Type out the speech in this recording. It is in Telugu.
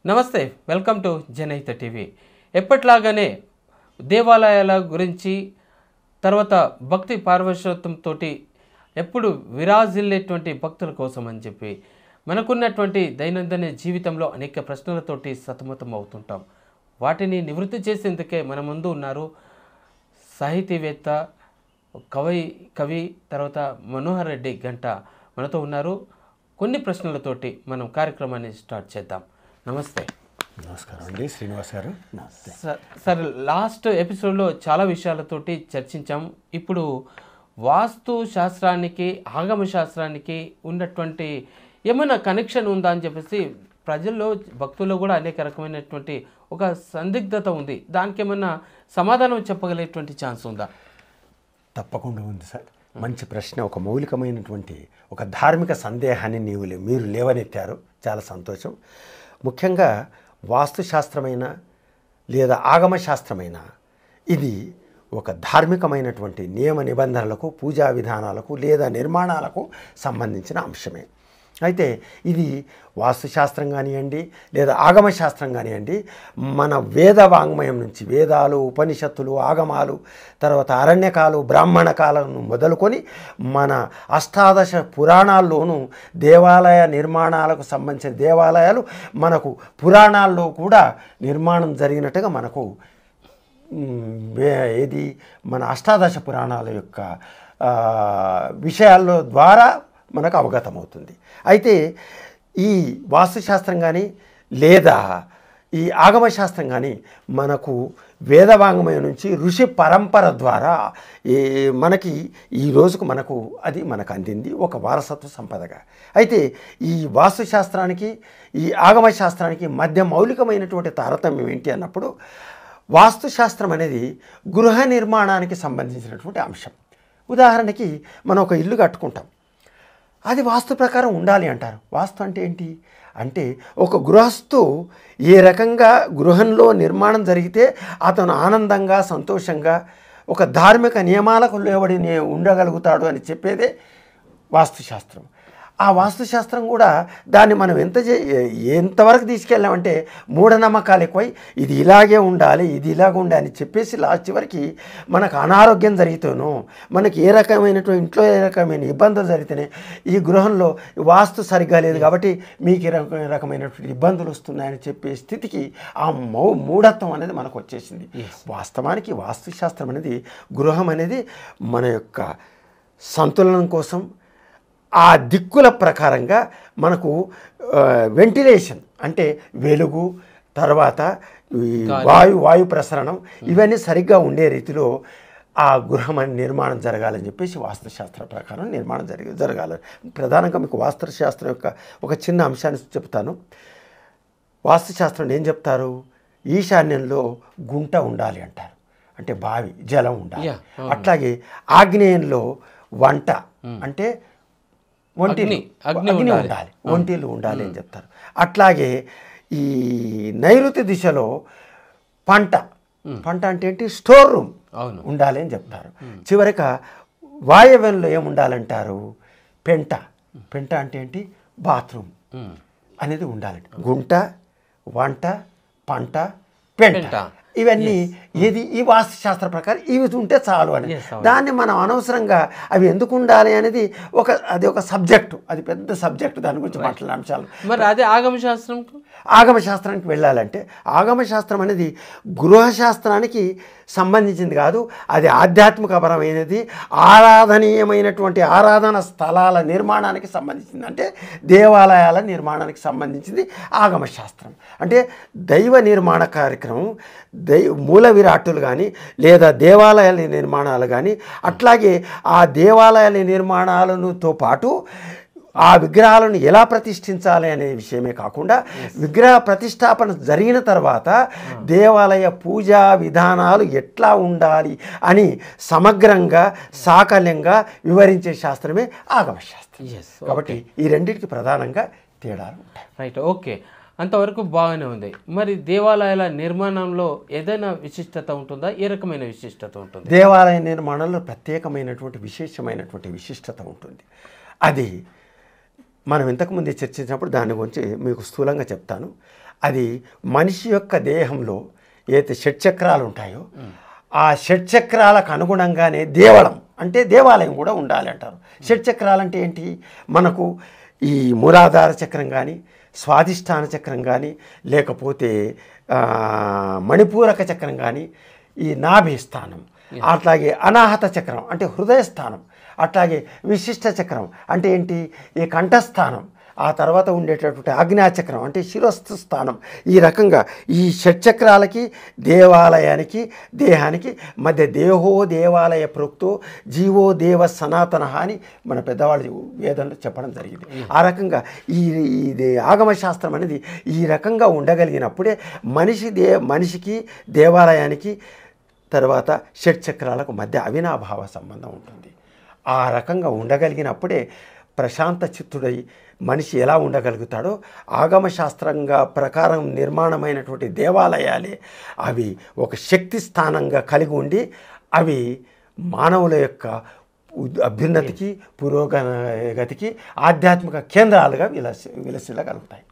నమస్తే, వెల్కమ్ టు జనహిత టీవీ. ఎప్పట్లాగానే దేవాలయాల గురించి తర్వాత భక్తి పార్వశ్యత్వంతో ఎప్పుడు విరాజిల్లేటువంటి భక్తుల కోసం అని చెప్పి మనకున్నటువంటి దైనందిన జీవితంలో అనేక ప్రశ్నలతోటి సతమతం అవుతుంటాం. వాటిని నివృత్తి చేసేందుకే మన ముందు ఉన్నారు సాహితీవేత్త, కవి తర్వాత మనోహర్ రెడ్డి గంట మనతో ఉన్నారు. కొన్ని ప్రశ్నలతోటి మనం కార్యక్రమాన్ని స్టార్ట్ చేద్దాం. నమస్తే. నమస్కారం అండి, శ్రీనివాస్ గారు. నమస్తే సార్. లాస్ట్ ఎపిసోడ్లో చాలా విషయాలతోటి చర్చించాం. ఇప్పుడు వాస్తు శాస్త్రానికి ఆగమ శాస్త్రానికి ఉన్నటువంటి ఏమైనా కనెక్షన్ ఉందా అని చెప్పేసి ప్రజల్లో భక్తుల్లో కూడా అనేక రకమైనటువంటి ఒక సందిగ్ధత ఉంది. దానికి ఏమైనా సమాధానం చెప్పగలిగేటువంటి ఛాన్స్ ఉందా? తప్పకుండా ఉంది సార్. మంచి ప్రశ్న. ఒక మౌలికమైనటువంటి ఒక ధార్మిక సందేహాన్ని మీరు లేవనెత్తారు. చాలా సంతోషం. ముఖ్యంగా వాస్తుశాస్త్రమైన లేదా ఆగమశాస్త్రమైన ఇది ఒక ధార్మికమైనటువంటి నియమ నిబంధనలకు, పూజా విధానాలకు లేదా నిర్మాణాలకు సంబంధించిన అంశమే. అయితే ఇది వాస్తుశాస్త్రం కానివ్వండి లేదా ఆగమశాస్త్రం కానివ్వండి, మన వేద వాంగ్మయం నుంచి వేదాలు, ఉపనిషత్తులు, ఆగమాలు, తర్వాత అరణ్యకాలు, బ్రాహ్మణ కాలను మొదలుకొని మన అష్టాదశ పురాణాల్లోనూ దేవాలయ నిర్మాణాలకు సంబంధించిన దేవాలయాలు మనకు పురాణాల్లో కూడా నిర్మాణం జరిగినట్టుగా మనకు ఏది మన అష్టాదశ పురాణాల యొక్క విషయాల ద్వారా మనకు అవగతమవుతుంది. అయితే ఈ వాస్తుశాస్త్రం కానీ లేదా ఈ ఆగమశాస్త్రం కానీ మనకు వేదవాంగ్మయం నుంచి ఋషి పరంపర ద్వారా మనకి ఈ రోజుకు మనకు అందింది ఒక వారసత్వ సంపదగా. అయితే ఈ వాస్తుశాస్త్రానికి ఈ ఆగమశాస్త్రానికి మధ్య మౌలికమైనటువంటి తారతమ్యం ఏంటి అన్నప్పుడు, వాస్తుశాస్త్రం అనేది గృహ నిర్మాణానికి సంబంధించినటువంటి అంశం. ఉదాహరణకి మనం ఒక ఇల్లు కట్టుకుంటాం, అది వాస్తు ప్రకారం ఉండాలి అంటారు. వాస్తు అంటే ఏంటి అంటే, ఒక గృహస్థు ఏ రకంగా గృహంలో నిర్మాణం జరిగితే అతను ఆనందంగా సంతోషంగా ఒక ధార్మిక నియమాలకు లోబడి ఉండగలుగుతాడు అని చెప్పేదే వాస్తుశాస్త్రం. ఆ వాస్తుశాస్త్రం కూడా దాన్ని మనం ఎంతవరకు తీసుకెళ్ళామంటే మూఢనమ్మకాలు ఎక్కువై ఇది ఇలాగే ఉండాలి, ఇది ఇలాగే ఉండాలి అని చెప్పేసి లాస్ట్ చివరికి మనకు అనారోగ్యం జరిగితేనో, మనకి ఏ రకమైనటువంటి ఇంట్లో ఏ రకమైన ఇబ్బందులు జరిగితేనే ఈ గృహంలో వాస్తు సరిగ్గా లేదు కాబట్టి మీకు రకమైనటువంటి ఇబ్బందులు వస్తున్నాయని చెప్పే స్థితికి ఆ మూఢత్వం అనేది మనకు వచ్చేసింది. వాస్తవానికి వాస్తుశాస్త్రం అనేది గృహం అనేది మన యొక్క సంతులనం కోసం ఆ దిక్కుల ప్రకారంగా మనకు వెంటిలేషన్ అంటే వెలుగు, తర్వాత వాయు ప్రసరణం ఇవన్నీ సరిగ్గా ఉండే రీతిలో ఆ గృహం నిర్మాణం జరగాలని చెప్పేసి వాస్తుశాస్త్ర ప్రకారం నిర్మాణం జరగాలి. ప్రధానంగా మీకు వాస్తుశాస్త్రం యొక్క ఒక చిన్న అంశాన్ని చెప్తాను. వాస్తుశాస్త్రం ఏం చెప్తారు, ఈశాన్యంలో గుంట ఉండాలి అంటారు, అంటే బావి జలం ఉండాలి. అట్లాగే ఆగ్నేయంలో వంట అంటే అగ్ని ఉండాలి, ఒంటిలు ఉండాలి అని చెప్తారు. అట్లాగే ఈ నైరుతి దిశలో పంట అంటే ఏంటి, స్టోర్ రూమ్ ఉండాలి అని చెప్తారు. చివరిగా వాయవ్యంలో ఏముండాలంటారు, పెంట అంటే ఏంటి, బాత్రూమ్ అనేది ఉండాలి. గుంట, వంట, పంట, పెంట ఇవన్నీ ఏది ఈ వాస్తుశాస్త్ర ప్రకారం ఇవి ఉంటే చాలు అని. దాన్ని మనం అనవసరంగా అవి ఎందుకు ఉండాలి అనేది అది ఒక సబ్జెక్టు, అది పెద్ద సబ్జెక్టు. దాని గురించి మాట్లాడే అంశాలు. మరి అదే ఆగమశాస్త్రానికి వెళ్ళాలంటే, ఆగమశాస్త్రం అనేది గృహశాస్త్రానికి సంబంధించింది కాదు, అది ఆధ్యాత్మికపరమైనది, ఆరాధనీయమైనటువంటి ఆరాధన స్థలాల నిర్మాణానికి సంబంధించింది. అంటే దేవాలయాల నిర్మాణానికి సంబంధించింది ఆగమశాస్త్రం. అంటే దైవ నిర్మాణ కార్యక్రమం, మూల విరాట్టులు కానీ లేదా దేవాలయాల నిర్మాణాలు కానీ, అట్లాగే ఆ దేవాలయాల నిర్మాణాలతో పాటు ఆ విగ్రహాలను ఎలా ప్రతిష్ఠించాలి అనే విషయమే కాకుండా, విగ్రహ ప్రతిష్టాపన జరిగిన తర్వాత దేవాలయ పూజా విధానాలు ఎట్లా ఉండాలి అని సమగ్రంగా సాకల్యంగా వివరించే శాస్త్రమే ఆగమశాస్త్రం. కాబట్టి ఈ రెండింటికి ప్రధానంగా తేడాలు ఉంటాయి. రైట్, ఓకే, అంతవరకు బాగానే ఉంది. మరి దేవాలయాల నిర్మాణంలో ఏదైనా విశిష్టత ఉంటుందా? ఏ రకమైన విశిష్టత ఉంటుంది? దేవాలయ నిర్మాణంలో ప్రత్యేకమైనటువంటి విశేషమైనటువంటి విశిష్టత ఉంటుంది. అది మనం ఇంతకుముందే చర్చించినప్పుడు దాని గురించి మీకు స్థూలంగా చెప్తాను. అది మనిషి యొక్క దేహంలో ఏదైతే షట్చక్రాలు ఉంటాయో ఆ షట్చక్రాలకు అనుగుణంగానే దేవళం అంటే దేవాలయం కూడా ఉండాలి అంటారు. షట్చక్రాలు అంటే ఏంటి? మనకు ఈ మూలాధార చక్రం కానీ, స్వాధిష్టాన చక్రం కానీ, లేకపోతే మణిపూరక చక్రం కానీ, ఈ నాభి స్థానం, అట్లాగే అనాహత చక్రం అంటే హృదయ స్థానం, అట్లాగే విశిష్ట చక్రం అంటే ఏంటి? ఈ కంఠస్థానం, ఆ తర్వాత ఉండేటటువంటి ఆజ్ఞాచక్రం అంటే శిరస్సు స్థానం. ఈ రకంగా ఈ షట్చక్రాలకి దేవాలయానికి దేహానికి మధ్య దేహో దేవాలయ ప్రోక్తో జీవో దేవ సనాతన అని మన పెద్దవాళ్ళు వేదంలో చెప్పడం జరిగింది. ఆ రకంగా ఈ ఆగమశాస్త్రం అనేది ఈ రకంగా ఉండగలిగినప్పుడే మనిషికి దేవాలయానికి తర్వాత షట్చక్రాలకు మధ్య అవినాభావ సంబంధం ఉంటుంది. ఆ రకంగా ఉండగలిగినప్పుడే ప్రశాంత చిత్తుడై మనిషి ఎలా ఉండగలుగుతాడో ఆగమశాస్త్రంగా ప్రకారం నిర్మాణమైనటువంటి దేవాలయాలే అవి ఒక శక్తి స్థానంగా కలిగి ఉండి అవి మానవుల యొక్క అభ్యున్నతికి పురోగతికి ఆధ్యాత్మిక కేంద్రాలుగా విలసిల్లగలుగుతాయి.